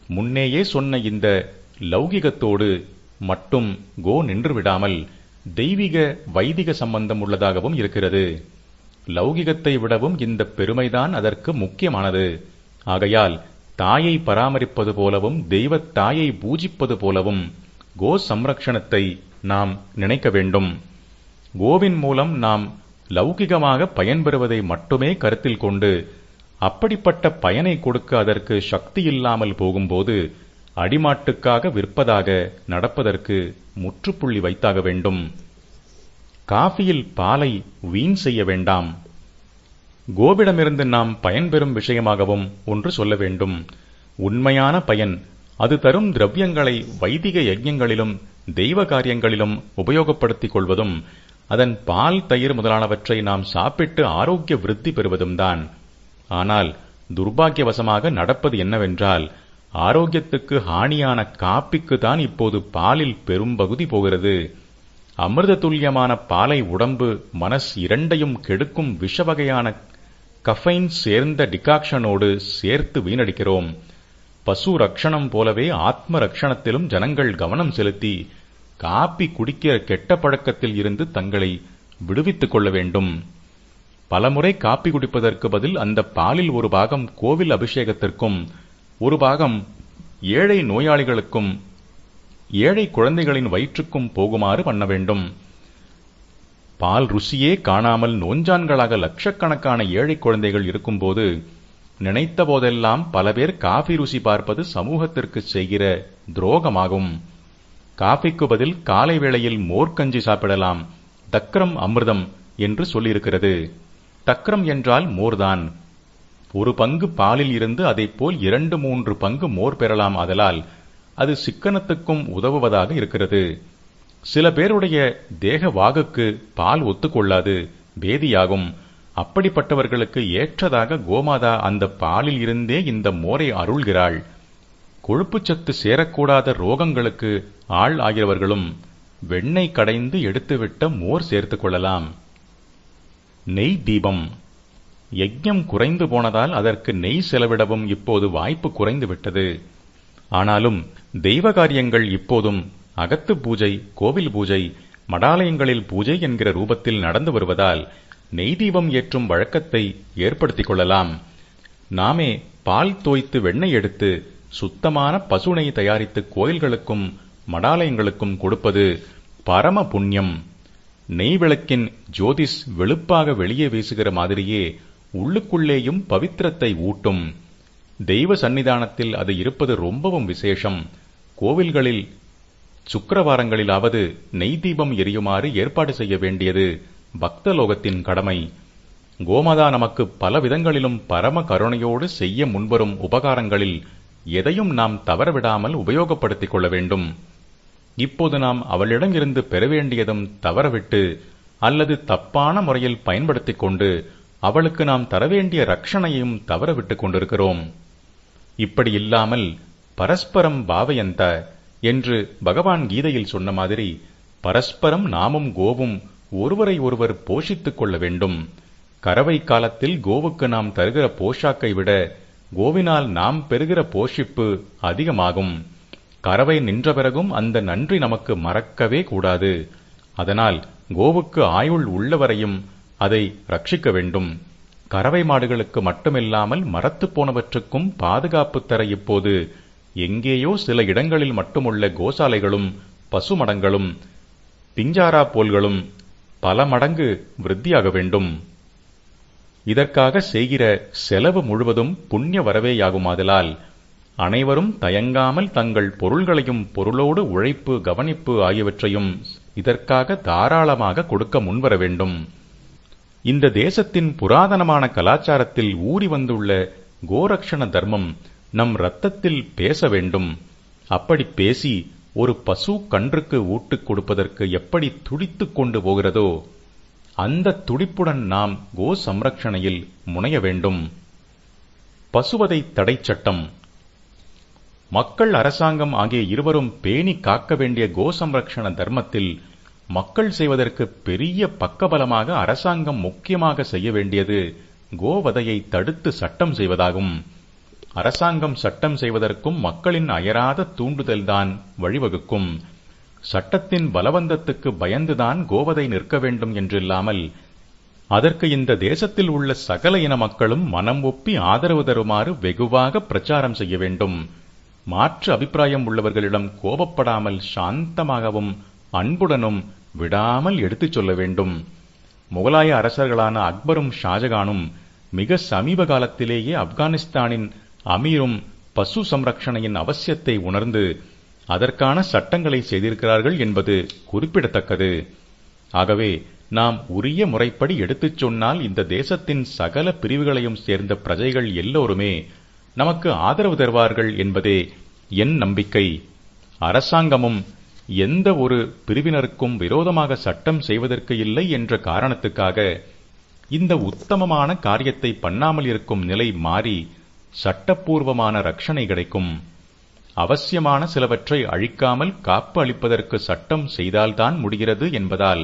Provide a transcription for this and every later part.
முன்னேயே சொன்ன இந்த லௌகிகத்தோடு மட்டும் கோ நின்றுவிடாமல் தெய்வீக வைதிக சம்பந்தம் உள்ளதாகவும் இருக்கிறது. லௌகிகத்தை விடவும் இந்த பெருமைதான் அதற்கு முக்கியமானது. ஆகையால் தாயை பராமரிப்பது போலவும் தெய்வத் தாயை பூஜிப்பது போலவும் கோ சம்ரக்ஷணத்தை நாம் நினைக்க வேண்டும். கோவின் மூலம் நாம் லௌகிகமாக பயன்பெறுவதை மட்டுமே கருத்தில் கொண்டு அப்படிப்பட்ட பயனை கொடுக்க அதற்கு சக்தி இல்லாமல் போகும்போது அடிமாட்டுக்காக விற்பதாக நடப்பதற்கு முற்றுப்புள்ளி வைத்தாக வேண்டும். காஃபியில் பாலை வீண் செய்ய வேண்டாம். கோவிடமிருந்து நாம் பயன்பெறும் விஷயமாகவும் ஒன்று சொல்ல வேண்டும். உண்மையான பயன் அது தரும் திரவியங்களை வைதிக யஜ்ஞங்களிலும் தெய்வ காரியங்களிலும் உபயோகப்படுத்திக் கொள்வதும் அதன் பால் தயிர் முதலானவற்றை நாம் சாப்பிட்டு ஆரோக்கிய விருத்தி பெறுவதும் தான். ஆனால் துர்பாக்கியவசமாக நடப்பது என்னவென்றால் ஆரோக்கியத்துக்கு ஹானியான காப்பிக்கு தான் இப்போது பாலில் பெரும்பகுதி போகிறது. அமிர்த துல்லியமான பாலை உடம்பு மனஸ் இரண்டையும் கெடுக்கும் விஷவகையான கஃபைன் சேர்ந்த டிகாக்ஷனோடு சேர்த்து வீணடிக்கிறோம். பசு ரக்ஷணம் போலவே ஆத்ம ரக்ஷணத்திலும் ஜனங்கள் கவனம் செலுத்தி காப்பி குடிக்கிற கெட்ட பழக்கத்தில் இருந்து தங்களை விடுவித்துக் கொள்ள வேண்டும். பலமுறை காப்பி குடிப்பதற்கு பதில் அந்த பாலில் ஒரு பாகம் கோவில் அபிஷேகத்திற்கும் ஒரு பாகம் ஏழை நோயாளிகளுக்கும் ஏழை குழந்தைகளின் வயிற்றுக்கும் போகுமாறு பண்ண வேண்டும். பால் ருசியே காணாமல் நோஞ்சான்களாக லட்சக்கணக்கான ஏழை குழந்தைகள் இருக்கும்போது நினைத்த போதெல்லாம் பல பேர் காஃபி ருசி பார்ப்பது சமூகத்திற்கு செய்கிற துரோகமாகும். காஃபிக்கு பதில் காலை வேளையில் மோர்கஞ்சி சாப்பிடலாம். தக்ரம் அமிர்தம் என்று சொல்லியிருக்கிறது. தக்ரம் என்றால் மோர்தான். ஒரு பங்கு பாலில் இருந்து அதைப்போல் 2-3 பங்கு மோர் பெறலாம். ஆதலால் அது சிக்கனத்துக்கும் உதவுவதாக இருக்கிறது. சில பேருடைய தேக வாகுக்கு பால் ஒத்துக்கொள்ளாது, பேதியாகும். அப்படிப்பட்டவர்களுக்கு ஏற்றதாக கோமாதா அந்த பாலில் இருந்தே இந்த மோரை அருள்கிறாள். கொழுப்புச்சத்து சேரக்கூடாத ரோகங்களுக்கு ஆள் ஆகிறவர்களும் வெண்ணெய் கடைந்து எடுத்துவிட்ட மோர் சேர்த்துக் கொள்ளலாம். நெய் தீபம். யஜ்ஞம் குறைந்து போனதால் அதற்கு நெய் செலவிடவும் இப்போது வாய்ப்பு குறைந்து விட்டது. ஆனாலும் தெய்வ காரியங்கள் இப்போதும் அகத்து பூஜை, கோவில் பூஜை, மடாலயங்களில் பூஜை என்கிற ரூபத்தில் நடந்து வருவதால் நெய் தீபம் ஏற்றும் வழக்கத்தை ஏற்படுத்திக் கொள்ளலாம். நாமே பால் தோய்த்து வெண்ணெய் எடுத்து சுத்தமான பசு நெய் தயாரித்து கோயில்களுக்கும் மடாலயங்களுக்கும் கொடுப்பது பரம புண்ணியம். நெய் விளக்கின் ஜோதிஷ் வெளுப்பாக வெளியே வீசுகிற மாதிரியே உள்ளுக்குள்ளேயும் பவித்திரத்தை ஊட்டும். தெய்வ சன்னிதானத்தில் அது இருப்பது ரொம்பவும் விசேஷம். கோவில்களில் சுக்கிரவாரங்களிலாவது நெய் தீபம் எரியுமாறு ஏற்பாடு செய்ய வேண்டியது பக்தலோகத்தின் கடமை. கோமாதா நமக்கு பல விதங்களிலும் பரம கருணையோடு செய்ய முன்வரும் உபகாரங்களில் எதையும் நாம் தவறவிடாமல் உபயோகப்படுத்திக் கொள்ள வேண்டும். இப்போது நாம் அவளிடம் இருந்து பெற வேண்டியதும் தவறவிட்டு அல்லது தப்பான முறையில் பயன்படுத்திக் கொண்டு அவளுக்கு நாம் தரவேண்டிய ரட்சணையையும் தவறவிட்டுக் கொண்டிருக்கிறோம். இப்படி இல்லாமல் பரஸ்பரம் பாவயந்த என்று பகவான் கீதையில் சொன்ன மாதிரி பரஸ்பரம் நாமும் கோவும் ஒருவரை ஒருவர் போஷித்துக் கொள்ள வேண்டும். கறவை காலத்தில் கோவுக்கு நாம் தருகிற போஷாக்கை விட கோவினால் நாம் பெறுகிற போஷிப்பு அதிகமாகும். கறவை நின்ற பிறகும் அந்த நன்றி நமக்கு மறக்கவே கூடாது. அதனால் கோவுக்கு ஆயுள் உள்ளவரையும் அதை ரட்சிக்க வேண்டும். கறவை மாடுகளுக்கு மட்டுமில்லாமல் மரத்துப் போனவற்றுக்கும் பாதுகாப்பு தர இப்போது எங்கேயோ சில இடங்களில் மட்டுமுள்ள கோசாலைகளும் பசுமடங்களும் பிஞ்சாரா போல்களும் பல மடங்கு விருத்தியாக வேண்டும். இதற்காக செய்கிற செலவு முழுவதும் புண்ணிய வரவேயாகுமாதலால் அனைவரும் தயங்காமல் தங்கள் பொருள்களையும் பொருளோடு உழைப்பு, கவனிப்பு ஆகியவற்றையும் இதற்காக தாராளமாக கொடுக்க முன்வர வேண்டும். இந்த தேசத்தின் புராதனமான கலாச்சாரத்தில் ஊறி வந்துள்ள கோரக்ஷண தர்மம் நம் இரத்தத்தில் பேச வேண்டும். அப்படி பேசி ஒரு பசு கன்றுக்கு ஊட்டுக் கொடுப்பதற்கு எப்படி துடித்துக் கொண்டு போகிறதோ அந்த துடிப்புடன் நாம் கோ சம்ரக்ஷணையில் முனைய வேண்டும். பசுவதை தடை சட்டம். மக்கள், அரசாங்கம் ஆகிய இருவரும் பேணி காக்க வேண்டிய கோ சம்ரக்ஷண தர்மத்தில் மக்கள் செய்வதற்கு பெரிய பக்கபலமாக அரசாங்கம் முக்கியமாக செய்ய வேண்டியது கோவதையை தடுத்து சட்டம் செய்வதாகும். அரசாங்கம் சட்டம் செய்வதற்கும் மக்களின் அயராத தூண்டுதல்தான் வழிவகுக்கும். சட்டத்தின் பலவந்தத்துக்கு பயந்துதான் கோவதை நிற்க வேண்டும் என்றில்லாமல், அதற்கு இந்த தேசத்தில் உள்ள சகல இன மக்களும் மனம் ஒப்பி ஆதரவு தருமாறு வெகுவாக பிரச்சாரம் செய்ய வேண்டும். மாற்று அபிப்பிராயம் உள்ளவர்களிடம் கோபப்படாமல் சாந்தமாகவும் அன்புடனும் விடாமல் எடுத்துச் சொல்ல வேண்டும். முகலாய அரசர்களான அக்பரும் ஷாஜகானும் மிக சமீப காலத்திலேயே ஆப்கானிஸ்தானின் அமீரும் பசு சம்ரக்ஷணையின் அவசியத்தை உணர்ந்து அதற்கான சட்டங்களை செய்திருக்கிறார்கள் என்பது குறிப்பிடத்தக்கது. ஆகவே நாம் உரிய முறைப்படி எடுத்துச் சொன்னால் இந்த தேசத்தின் சகல பிரிவுகளையும் சேர்ந்த பிரஜைகள் எல்லோருமே நமக்கு ஆதரவு தருவார்கள் என்பதே என் நம்பிக்கை. அரசாங்கமும் எந்த ஒரு பிரிவினருக்கும் விரோதமாக சட்டம் செய்வதற்கு இல்லை என்ற காரணத்துக்காக இந்த உத்தமமான காரியத்தை பண்ணாமல் இருக்கும் நிலை மாறி சட்டப்பூர்வமான ரட்சணை கிடைக்கும். அவசியமான சிலவற்றை அழிக்காமல் காப்பு அளிப்பதற்கு சட்டம் செய்தால்தான் முடிகிறது என்பதால்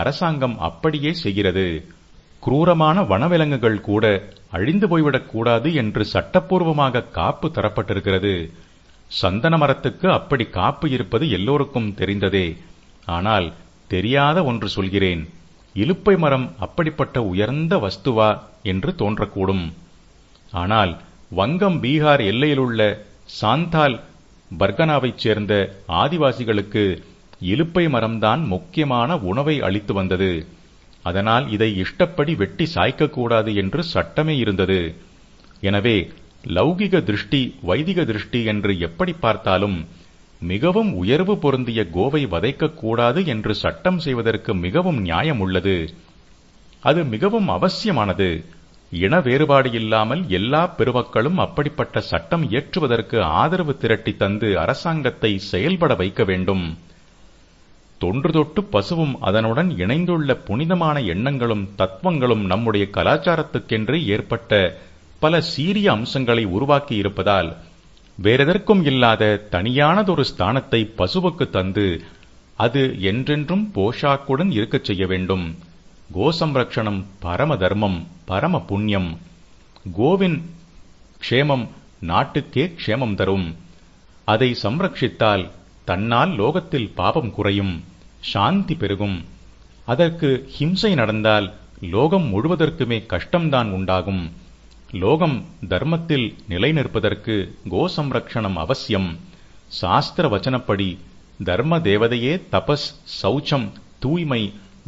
அரசாங்கம் அப்படியே செய்கிறது. குரூரமான வனவிலங்குகள் கூட அழிந்து போய்விடக்கூடாது என்று சட்டப்பூர்வமாக காப்பு தரப்பட்டிருக்கிறது. சந்தன மரத்துக்கு அப்படி காப்பு இருப்பது எல்லோருக்கும் தெரிந்ததே. ஆனால் தெரியாத ஒன்று சொல்கிறேன். இலுப்பை மரம் அப்படிப்பட்ட உயர்ந்த வஸ்துவா என்று தோன்றக்கூடும். ஆனால் வங்கம் பீகார் எல்லையிலுள்ள சாந்தால் பர்கனாவைச் சேர்ந்த ஆதிவாசிகளுக்கு இலுப்பை மரம்தான் முக்கியமான உணவை அளித்து வந்தது. அதனால் இதை இஷ்டப்படி வெட்டி சாய்க்கக்கூடாது என்று சட்டமே இருந்தது. எனவே லௌகிக திருஷ்டி வைதிக திருஷ்டி என்று எப்படி பார்த்தாலும் மிகவும் உயர்வு பொருந்திய கோவை வதைக்கக்கூடாது என்று சட்டம் செய்வதற்கு மிகவும் நியாயம் உள்ளது. அது மிகவும் அவசியமானது. இன வேறுபாடு இல்லாமல் எல்லா பெருமக்களும் அப்படிப்பட்ட சட்டம் இயற்றுவதற்கு ஆதரவு திரட்டி தந்து அரசாங்கத்தை செயல்பட வைக்க வேண்டும். தொன்று தொட்டு பசுவும் அதனுடன் இணைந்துள்ள புனிதமான எண்ணங்களும் தத்துவங்களும் நம்முடைய கலாச்சாரத்துக்கென்று ஏற்பட்ட பல சீரிய அம்சங்களை உருவாக்கி இருப்பதால் வேறெதற்கும் இல்லாத தனியானதொரு ஸ்தானத்தை பசுவுக்கு தந்து அது என்றென்றும் போஷாக்குடன் இருக்கச் செய்ய வேண்டும். கோசம்ரக்ஷணம் பரம தர்மம், பரம புண்ணியம். கோவின் க்ஷேமம் நாட்டுக்கே க்ஷேமம் தரும். அதை சம்ரட்சித்தால் தன்னால் லோகத்தில் பாபம் குறையும், சாந்தி பெருகும். அதற்கு ஹிம்சை நடந்தால் லோகம் முழுவதற்குமே கஷ்டம்தான் உண்டாகும். லோகம் தர்மத்தில் நிலை நிற்பதற்கு கோசம்ரக்ஷணம் அவசியம். சாஸ்திர வச்சனப்படி தர்ம தேவதையே தபஸ், சௌச்சம், தூய்மை,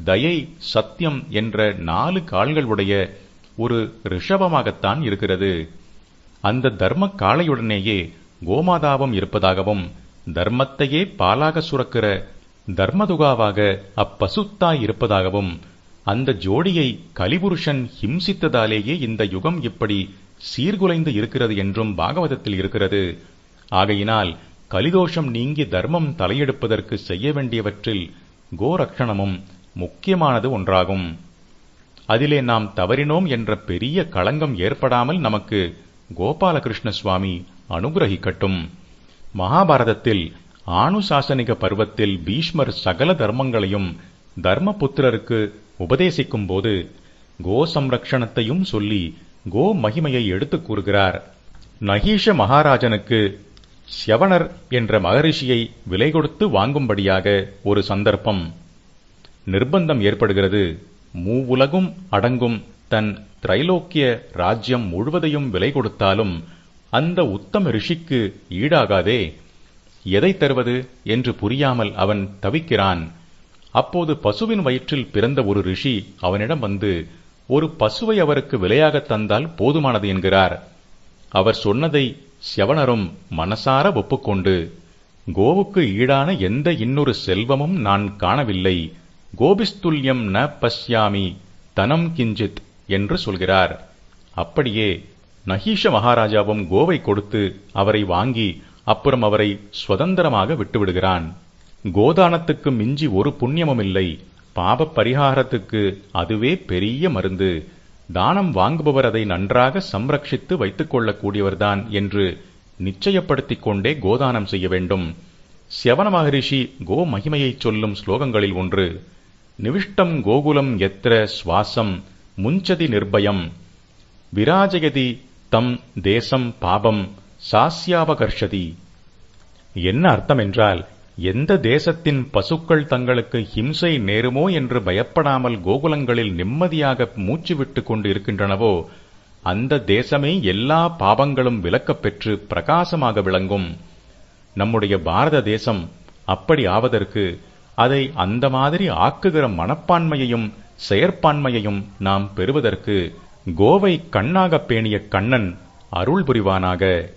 தயை, சத்தியம் என்ற 4 கால்கள் உடைய ஒரு ரிஷபமாகத்தான் இருக்கிறது. அந்த தர்ம காளையுடனேயே கோமாதாவும் இருப்பதாகவும் தர்மத்தையே பாலாக சுரக்கிற தர்மதுகாவாக அப்பசுத்தாய் இருப்பதாகவும் அந்த ஜோடியை கலிபுருஷன் ஹிம்சித்ததாலேயே இந்த யுகம் இப்படி சீர்குலைந்து இருக்கிறது என்றும் பாகவதத்தில் இருக்கிறது. ஆகையினால் கலிதோஷம் நீங்கி தர்மம் தலையெடுப்பதற்கு செய்ய வேண்டியவற்றில் கோரக்ஷணமும் முக்கியமானது ஒன்றாகும். அதிலே நாம் தவறினோம் என்ற பெரிய களங்கம் ஏற்படாமல் நமக்கு கோபாலகிருஷ்ண சுவாமி அனுகிரகிக்கட்டும். மகாபாரதத்தில் ஆனுசாசனிக பருவத்தில் பீஷ்மர் சகல தர்மங்களையும் தர்மபுத்திரருக்கு உபதேசிக்கும் போது கோ சம்ரக்ஷணத்தையும் சொல்லி கோ மகிமையை எடுத்துக் கூறுகிறார். நகீஷ மகாராஜனுக்கு சியவனர் என்ற மகரிஷியை விலை கொடுத்து வாங்கும்படியாக ஒரு சந்தர்ப்பம், நிர்பந்தம் ஏற்படுகிறது. மூவுலகும் அடங்கும் தன் திரைலோக்கிய ராஜ்யம் முழுவதையும் விலை கொடுத்தாலும் அந்த உத்தம ரிஷிக்கு ஈடாகாதே. எதை தருவது என்று புரியாமல் அவன் தவிக்கிறான். அப்போது பசுவின் வயிற்றில் பிறந்த ஒரு ரிஷி அவனிடம் வந்து ஒரு பசுவை அவருக்கு விலையாகத் தந்தால் போதுமானது என்கிறார். அவர் சொன்னதை சியவனரும் மனசார ஒப்புக்கொண்டு, கோவுக்கு ஈடான எந்த இன்னொரு செல்வமும் நான் காணவில்லை, கோபிஸ்துல்யம் ந பஸ்யாமி தனம் கிஞ்சித் என்று சொல்கிறார். அப்படியே நகீஷ மகாராஜாவும் கோவை கொடுத்து அவரை வாங்கி அப்புறம் அவரை சுதந்திரமாக விட்டுவிடுகிறான். கோதானத்துக்கு மிஞ்சி ஒரு புண்ணியமும் இல்லை. பாப பரிகாரத்துக்கு அதுவே பெரிய மருந்து. தானம் வாங்குபவர் அதை நன்றாக சம்ரட்சித்து வைத்துக் கொள்ளக்கூடியவர்தான் என்று நிச்சயப்படுத்திக் கொண்டே கோதானம் செய்ய வேண்டும். சியவன மகரிஷி கோ மகிமையைச் சொல்லும் ஸ்லோகங்களில் ஒன்று, நிவிஷ்டம் கோகுலம் எத்திர சுவாசம் முஞ்சதி நிர்பயம் விராஜயதி தம் தேசம் பாபம் சாஸ்யாவகர்ஷதி. என்ன அர்த்தம் என்றால், எந்த தேசத்தின் பசுக்கள் தங்களுக்கு ஹிம்சை நேருமோ என்று பயப்படாமல் கோகுலங்களில் நிம்மதியாக மூச்சு விட்டுக் கொண்டு இருக்கின்றனவோ அந்த தேசமே எல்லா பாபங்களும் விலக்கப் பெற்று பிரகாசமாக விளங்கும். நம்முடைய பாரத தேசம் அப்படி ஆவதற்கு, அதை அந்த மாதிரி ஆக்குகிற மனப்பான்மையையும் செயற்பான்மையையும் நாம் பெறுவதற்கு கோவை கண்ணாகப் பேணிய கண்ணன் அருள் புரிவானாக.